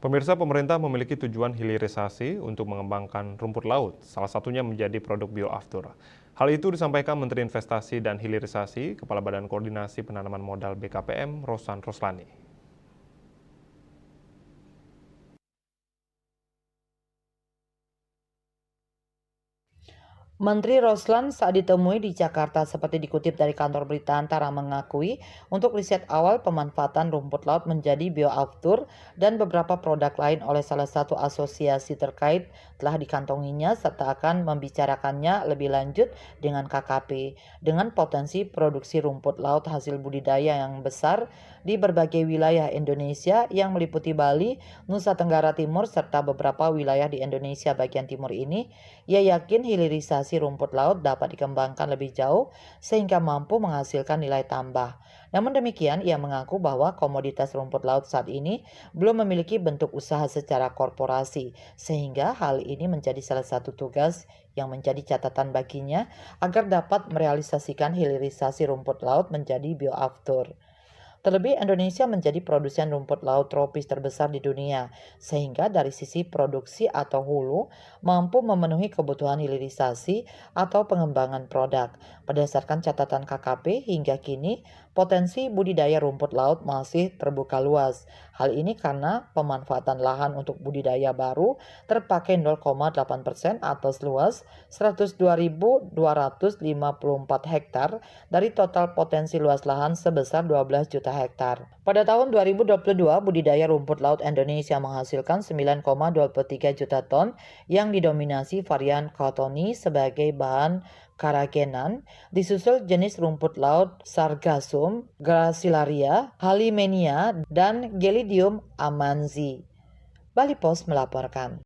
Pemirsa, pemerintah memiliki tujuan hilirisasi untuk mengembangkan rumput laut, salah satunya menjadi produk bioaftur. Hal itu disampaikan Menteri Investasi dan Hilirisasi, Kepala Badan Koordinasi Penanaman Modal BKPM, Rosan Roslani. Menteri Roslan saat ditemui di Jakarta seperti dikutip dari kantor berita Antara mengakui untuk riset awal pemanfaatan rumput laut menjadi bioaftur dan beberapa produk lain oleh salah satu asosiasi terkait telah dikantonginya serta akan membicarakannya lebih lanjut dengan KKP dengan potensi produksi rumput laut hasil budidaya yang besar di berbagai wilayah Indonesia yang meliputi Bali, Nusa Tenggara Timur serta beberapa wilayah di Indonesia bagian timur ini. Ia yakin hilirisasi rumput laut dapat dikembangkan lebih jauh sehingga mampu menghasilkan nilai tambah. Namun demikian, ia mengaku bahwa komoditas rumput laut saat ini belum memiliki bentuk usaha secara korporasi, sehingga hal ini menjadi salah satu tugas yang menjadi catatan baginya agar dapat merealisasikan hilirisasi rumput laut menjadi bioaftur. Terlebih Indonesia menjadi produsen rumput laut tropis terbesar di dunia, sehingga dari sisi produksi atau hulu mampu memenuhi kebutuhan hilirisasi atau pengembangan produk. Berdasarkan catatan KKP hingga kini, potensi budidaya rumput laut masih terbuka luas. Hal ini karena pemanfaatan lahan untuk budidaya baru terpakai 0,8% atau seluas 102.254 hektar dari total potensi luas lahan sebesar 12 juta hektar. Pada tahun 2022, budidaya rumput laut Indonesia menghasilkan 9,23 juta ton yang didominasi varian Cottony sebagai bahan karagenan, disusul jenis rumput laut Sargassum, Gracilaria, Halimenia, dan Gelidium amanzi. Bali Post melaporkan.